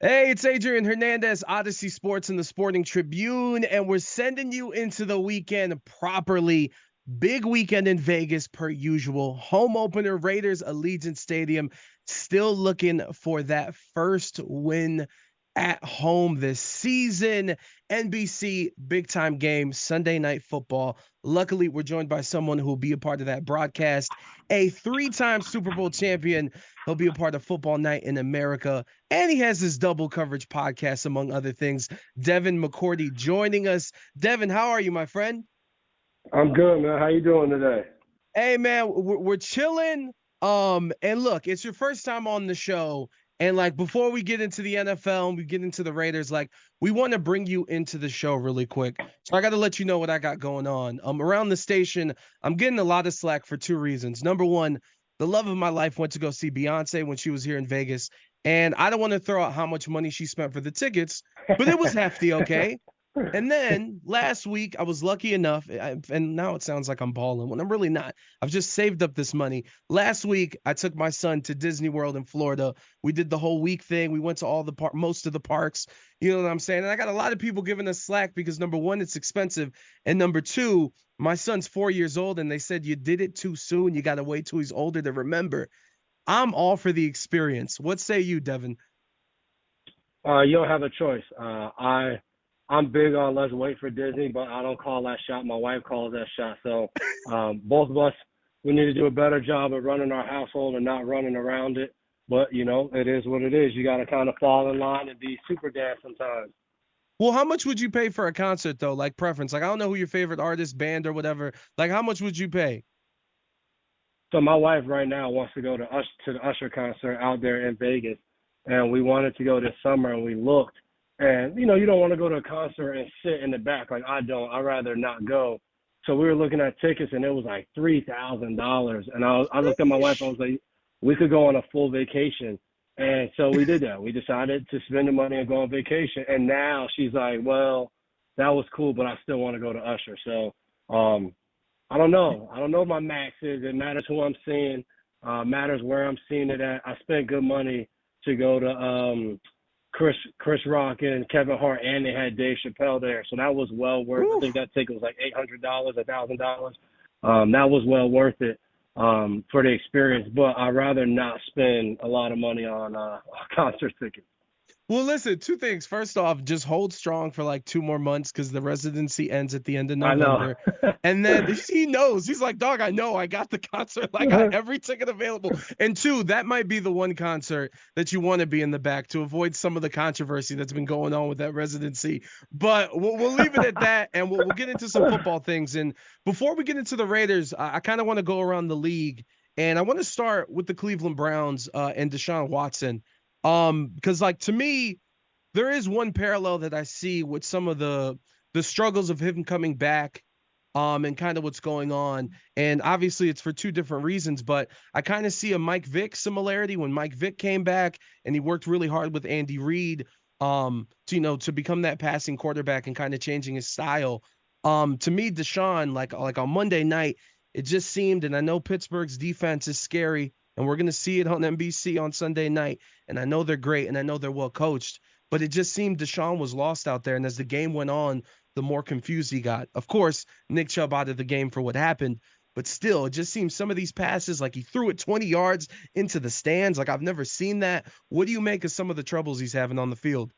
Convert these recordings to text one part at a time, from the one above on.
Hey, it's Adrian Hernandez, Odyssey Sports and the Sporting Tribune, and we're sending you into the weekend properly. Big weekend in Vegas, per usual. Home opener, Raiders, Allegiant Stadium, still looking for that first win at home this season. NBC, big time game, Sunday Night Football. Luckily, we're joined by someone who will be a part of that broadcast, a three-time Super Bowl champion. He'll be a part of Football Night in America, and he has his double coverage podcast, among other things. Devin McCourty joining us. Devin, how are you, my friend? I'm good, man. How you doing today? Hey, man, we're chilling. And look, it's your first time on the show. And like before we get into the NFL and we get into the Raiders, like we want to bring you into the show really quick. So I got to let you know what I got going on. Around the station, I'm getting a lot of slack for two reasons. Number one, the love of my life went to go see Beyonce when she was here in Vegas. And I don't want to throw out how much money she spent for the tickets, but it was hefty, okay? And then last week, I was lucky enough, and now it sounds like I'm balling when I'm really not. I've just saved up this money. Last week, I took my son to Disney World in Florida. We did the whole week thing. We went to most of the parks. You know what I'm saying? And I got a lot of people giving us slack because number one, it's expensive, and number two, my son's 4 years old, and they said you did it too soon. You got to wait till he's older to remember. I'm all for the experience. What say you, Devin? You don't have a choice. I'm big on let's wait for Disney, but I don't call that shot. My wife calls that shot. So both of us, we need to do a better job of running our household and not running around it. But, it is what it is. You got to kind of fall in line and be super dad sometimes. Well, how much would you pay for a concert, though? Like preference. Like, I don't know who your favorite artist, band, or whatever. Like, how much would you pay? So my wife right now wants to go to the Usher concert out there in Vegas. And we wanted to go this summer, and we looked. And, you don't want to go to a concert and sit in the back. Like, I don't. I'd rather not go. So we were looking at tickets, and it was like $3,000. And I looked at my wife, I was like, we could go on a full vacation. And so we did that. We decided to spend the money and go on vacation. And now she's like, well, that was cool, but I still want to go to Usher. So I don't know. I don't know what my max is. It matters who I'm seeing, matters where I'm seeing it at. I spent good money to go to Chris Rock and Kevin Hart, and they had Dave Chappelle there, so that was well worth. Woo. I think that ticket was like $800, $1,000. That was well worth it for the experience. But I'd rather not spend a lot of money on a concert ticket. Well, listen, two things. First off, just hold strong for like 2 more months because the residency ends at the end of I know. November. And then he knows. He's like, dog, I know. I got the concert. I got every ticket available. And two, that might be the one concert that you want to be in the back to avoid some of the controversy that's been going on with that residency. But we'll leave it at that, and we'll get into some football things. And before we get into the Raiders, I kind of want to go around the league. And I want to start with the Cleveland Browns and Deshaun Watson. Because like to me, there is one parallel that I see with some of the struggles of him coming back, and kind of what's going on. And obviously it's for two different reasons, but I kind of see a Mike Vick similarity when Mike Vick came back and he worked really hard with Andy Reid, to become that passing quarterback and kind of changing his style. To me, Deshaun, like on Monday night, it just seemed, and I know Pittsburgh's defense is scary, and we're going to see it on NBC on Sunday night. And I know they're great, and I know they're well coached. But it just seemed Deshaun was lost out there. And as the game went on, the more confused he got. Of course, Nick Chubb out of the game for what happened. But still, it just seems some of these passes, like he threw it 20 yards into the stands. Like I've never seen that. What do you make of some of the troubles he's having on the field?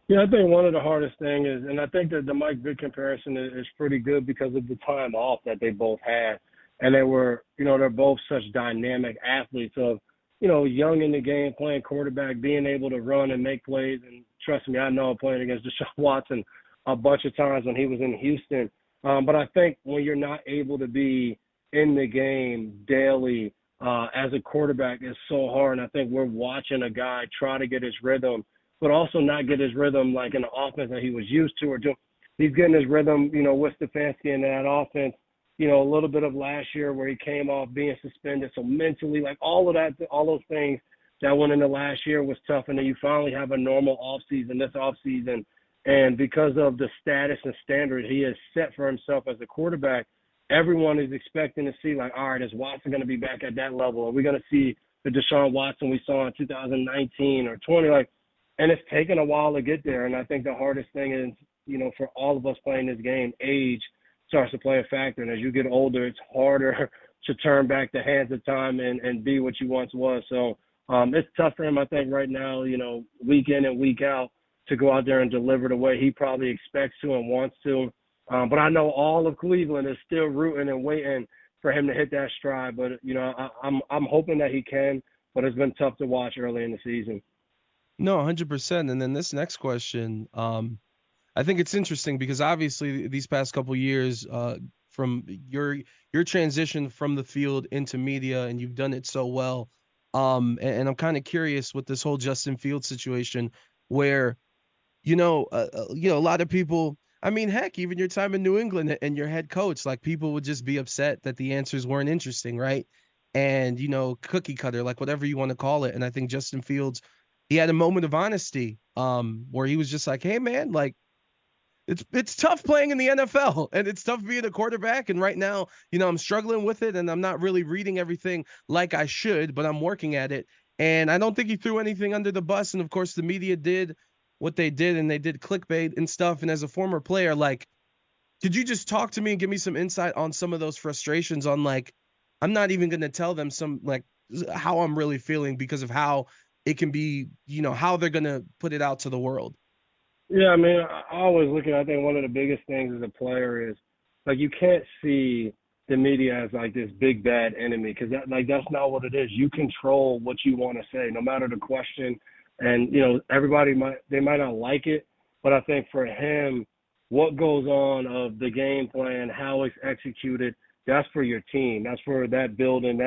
Yeah, I think one of the hardest thing is, and I think that the Mike Vick comparison is pretty good because of the time off that they both had. And they were, they're both such dynamic athletes of, young in the game, playing quarterback, being able to run and make plays. And trust me, I know playing against Deshaun Watson a bunch of times when he was in Houston. But I think when you're not able to be in the game daily as a quarterback is so hard. And I think we're watching a guy try to get his rhythm, but also not get his rhythm like in the offense that he was used to or doing. He's getting his rhythm, with Stefanski in that offense. A little bit of last year where he came off being suspended. So mentally, like all of that, all those things that went into last year was tough. And then you finally have a normal offseason, this offseason. And because of the status and standard he has set for himself as a quarterback, everyone is expecting to see like, all right, is Watson going to be back at that level? Are we going to see the Deshaun Watson we saw in 2019 or 20? Like and it's taken a while to get there. And I think the hardest thing is, for all of us playing this game, age starts to play a factor. And as you get older, it's harder to turn back the hands of time and be what you once was. So it's tough for him, I think, right now, week in and week out, to go out there and deliver the way he probably expects to and wants to. But I know all of Cleveland is still rooting and waiting for him to hit that stride. But, I'm hoping that he can, but it's been tough to watch early in the season. No, 100%. And then this next question, I think it's interesting because obviously these past couple years, from your transition from the field into media, and you've done it so well. And I'm kind of curious with this whole Justin Fields situation, where a lot of people. I mean, heck, even your time in New England and your head coach, like people would just be upset that the answers weren't interesting, right? And cookie cutter, like whatever you want to call it. And I think Justin Fields, he had a moment of honesty, where he was just like, "Hey, man, like." It's tough playing in the NFL, and it's tough being a quarterback. And right now, I'm struggling with it, and I'm not really reading everything like I should, but I'm working at it. And I don't think he threw anything under the bus. And of course, the media did what they did, and they did clickbait and stuff. And as a former player, like, could you just talk to me and give me some insight on some of those frustrations on, like, I'm not even going to tell them how I'm really feeling because of how it can be, how they're going to put it out to the world. Yeah, I mean, I always look at, I think one of the biggest things as a player is, like, you can't see the media as, like, this big bad enemy, because that's not what it is. You control what you want to say, no matter the question. And, everybody they might not like it, but I think for him, what goes on of the game plan, how it's executed, that's for your team. That's for that building.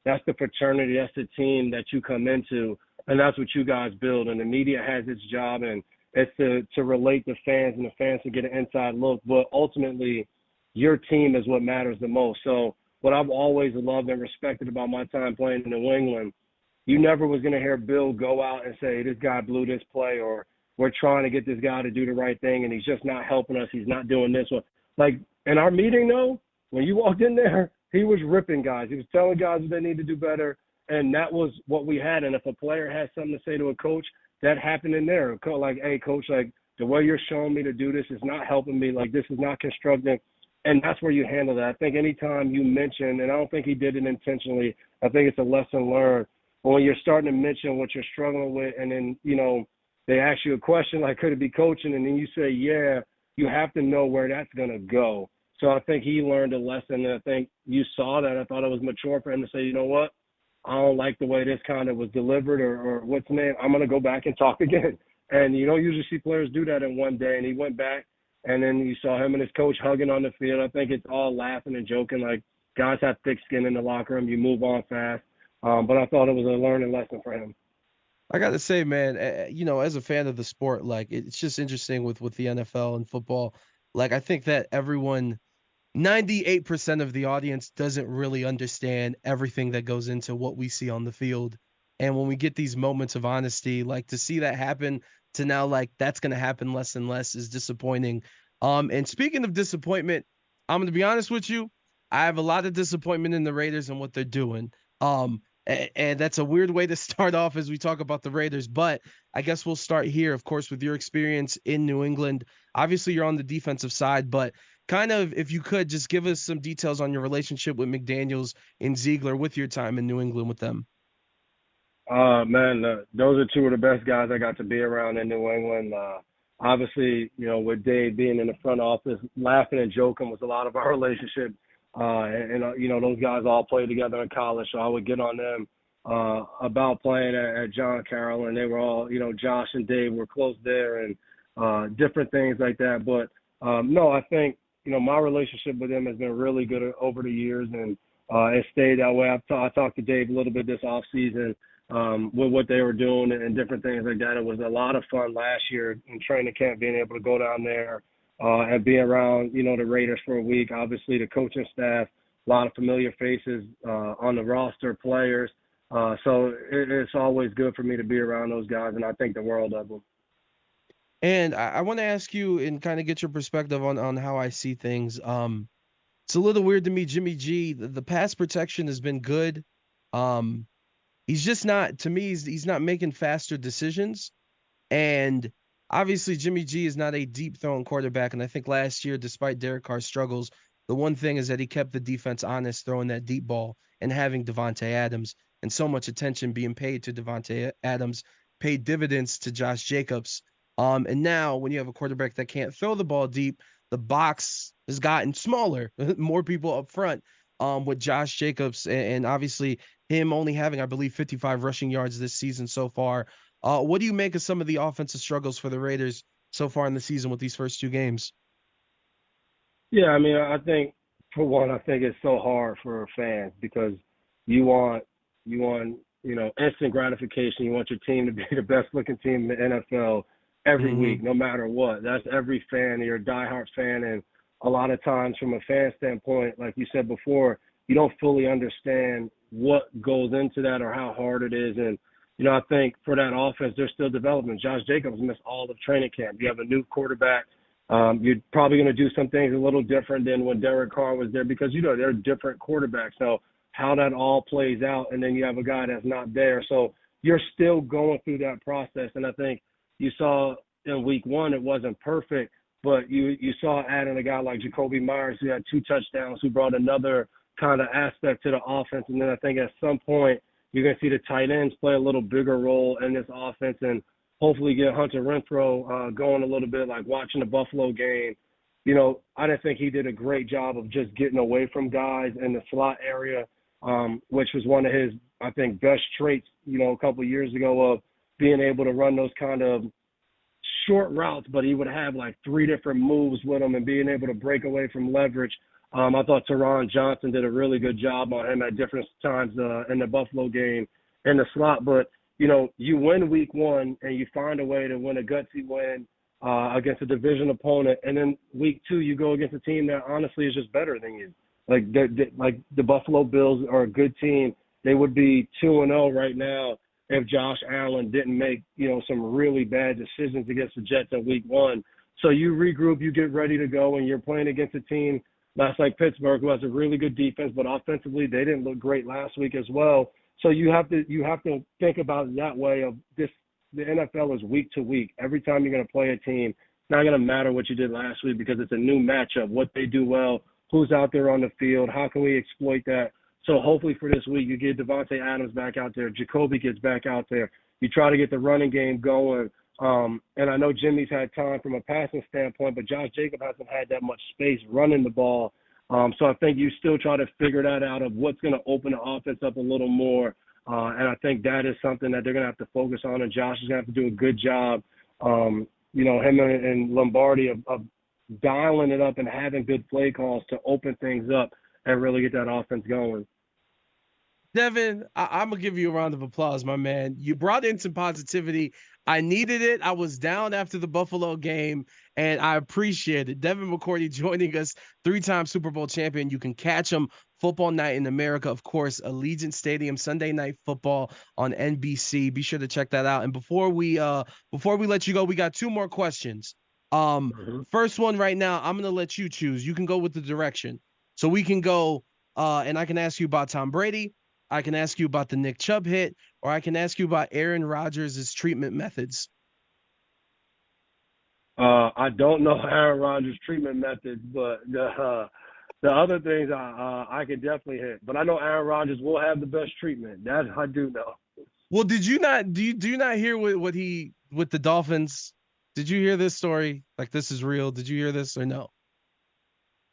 That's the fraternity. That's the team that you come into, and that's what you guys build. And the media has its job, and it's to relate to fans, and the fans to get an inside look. But ultimately, your team is what matters the most. So what I've always loved and respected about my time playing in New England, you never was going to hear Bill go out and say, this guy blew this play, or we're trying to get this guy to do the right thing, and he's just not helping us. He's not doing this one. Like, in our meeting, though, when you walked in there, he was ripping guys. He was telling guys what they need to do better, and that was what we had. And if a player has something to say to a coach, that happened in there. Like, hey, coach, like, the way you're showing me to do this is not helping me. Like, this is not constructive. And that's where you handle that. I think anytime you mention, and I don't think he did it intentionally, I think it's a lesson learned. But when you're starting to mention what you're struggling with, and then, they ask you a question like, could it be coaching? And then you say, yeah, you have to know where that's going to go. So I think he learned a lesson, and I think you saw that. I thought it was mature for him to say, you know what? I don't like the way this kind of was delivered, or what's the name? I'm going to go back and talk again. And you don't usually see players do that in one day. And he went back, and then you saw him and his coach hugging on the field. I think it's all laughing and joking. Like, guys have thick skin in the locker room. You move on fast. But I thought it was a learning lesson for him. I got to say, man, as a fan of the sport, like, it's just interesting with the NFL and football. Like, I think that 98% of the audience doesn't really understand everything that goes into what we see on the field. And when we get these moments of honesty, like, to see that happen to now, like, that's going to happen less and less is disappointing. And speaking of disappointment, I'm going to be honest with you. I have a lot of disappointment in the Raiders and what they're doing. And that's a weird way to start off as we talk about the Raiders, but I guess we'll start here, of course, with your experience in New England. Obviously, you're on the defensive side, but kind of, if you could, just give us some details on your relationship with McDaniels and Ziegler with your time in New England with them. Man, those are two of the best guys I got to be around in New England. Obviously, with Dave being in the front office, laughing and joking was a lot of our relationship. Those guys all played together in college, so I would get on them about playing at John Carroll, and they were all, Josh and Dave were close there, and different things like that. But no, I think my relationship with them has been really good over the years, and it stayed that way. I talked to Dave a little bit this off season with what they were doing and different things like that. It was a lot of fun last year in training camp, being able to go down there and be around, the Raiders for a week. Obviously, the coaching staff, a lot of familiar faces on the roster, players. So it's always good for me to be around those guys, and I think the world of them. And I want to ask you and kind of get your perspective on how I see things. It's a little weird to me, Jimmy G. The pass protection has been good. He's just not, to me, he's not making faster decisions. And obviously, Jimmy G is not a deep throwing quarterback. And I think last year, despite Derek Carr's struggles, the one thing is that he kept the defense honest throwing that deep ball and having Devontae Adams, and so much attention being paid to Devontae Adams paid dividends to Josh Jacobs. And now when you have a quarterback that can't throw the ball deep, the box has gotten smaller, more people up front, with Josh Jacobs, and obviously him only having, I believe, 55 rushing yards this season so far. What do you make of some of the offensive struggles for the Raiders so far in the season with these first two games? Yeah, I mean, I think for one, I think it's so hard for fans because you want instant gratification. You want your team to be the best looking team in the NFL every Mm-hmm. week, no matter what. That's every fan. You're a diehard fan, and a lot of times, from a fan standpoint, like you said before, you don't fully understand what goes into that or how hard it is. And I think for that offense, they're still developing. Josh Jacobs missed all of training camp. You have a new quarterback. You're probably going to do some things a little different than when Derek Carr was there because, they're different quarterbacks. So how that all plays out, and then you have a guy that's not there. So you're still going through that process. And I think you saw in week one it wasn't perfect, but you saw adding a guy like Jacoby Myers who had 2 touchdowns, who brought another kind of aspect to the offense. And then I think at some point you're going to see the tight ends play a little bigger role in this offense and hopefully get Hunter Renfrow going a little bit, like watching the Buffalo game. I didn't think he did a great job of just getting away from guys in the slot area, which was one of his, I think, best traits, a couple of years ago, of being able to run those kind of short routes, but he would have like 3 different moves with him and being able to break away from leverage. I thought Teron Johnson did a really good job on him at different times in the Buffalo game in the slot. But, you win week one and you find a way to win a gutsy win against a division opponent. And then week 2, you go against a team that honestly is just better than you. Like the Buffalo Bills are a good team. They would be 2-0 right now if Josh Allen didn't make, some really bad decisions against the Jets in week 1. So you regroup, you get ready to go, and you're playing against a team that's like Pittsburgh, who has a really good defense, but offensively they didn't look great last week as well. So you have to think about it that way of this. The NFL is week to week. Every time you're going to play a team, it's not going to matter what you did last week because it's a new matchup, what they do well, who's out there on the field, how can we exploit that. So hopefully for this week, you get Devontae Adams back out there, Jacoby gets back out there. You try to get the running game going. And I know Jimmy's had time from a passing standpoint, but Josh Jacobs hasn't had that much space running the ball. So I think you still try to figure that out of what's going to open the offense up a little more. And I think that is something that they're going to have to focus on, and Josh is going to have to do a good job, him and Lombardi of dialing it up and having good play calls to open things up and really get that offense going. Devin, I'm going to give you a round of applause, my man. You brought in some positivity. I needed it. I was down after the Buffalo game, and I appreciate it. Devin McCourty joining us, 3-time Super Bowl champion. You can catch him Football Night in America, of course, Allegiant Stadium, Sunday Night Football on NBC. Be sure to check that out. And before we let you go, we got 2 more questions. First one right now, I'm going to let you choose. You can go with the direction. So we can go, and I can ask you about Tom Brady. I can ask you about the Nick Chubb hit, or I can ask you about Aaron Rodgers' treatment methods. I don't know Aaron Rodgers' treatment methods, but the other things I can definitely hit. But I know Aaron Rodgers will have the best treatment. That I do know. Well, did you not do you not hear what he with the Dolphins? Did you hear this story? Like, this is real. Did you hear this or no?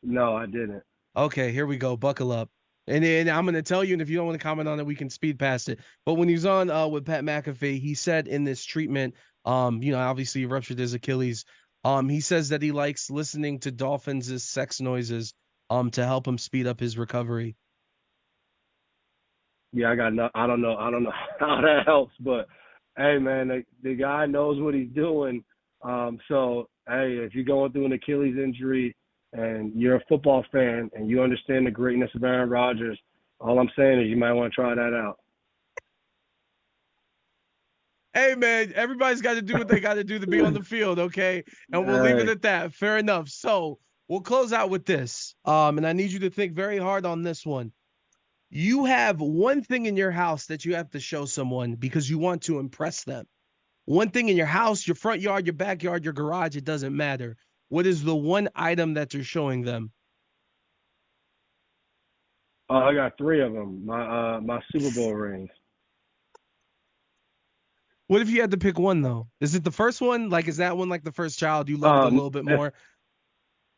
No, I didn't. Okay, here we go. Buckle up. And then I'm going to tell you, and if you don't want to comment on it, we can speed past it. But when he was on with Pat McAfee, he said in this treatment, obviously he ruptured his Achilles. He says that he likes listening to Dolphins' sex noises to help him speed up his recovery. Yeah, I don't know how that helps, but hey, man, the guy knows what he's doing. So hey, if you're going through an Achilles injury and you're a football fan and you understand the greatness of Aaron Rodgers, all I'm saying is you might want to try that out. Hey, man, everybody's got to do what they got to do to be on the field, okay? And we'll leave it at that. Fair enough. So we'll close out with this. And I need you to think very hard on this one. You have one thing in your house that you have to show someone because you want to impress them. one thing in your house, your front yard, your backyard, your garage, it doesn't matter. What is the one item that you're showing them? I got 3 of them. My Super Bowl rings. What if you had to pick one though? Is it the first one? Like, is that one like the first child you loved a little bit more?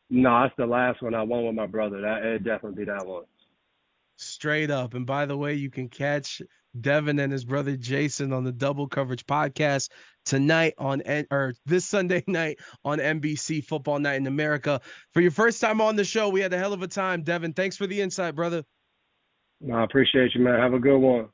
No, it's the last one I won with my brother. It'd definitely be that one. Straight up. And by the way, you can catch Devin and his brother Jason on the Double Coverage podcast tonight or this Sunday night on NBC Football Night in America. For your first time on the show, we had a hell of a time. Devin, thanks for the insight, brother. I appreciate you, man. Have a good one.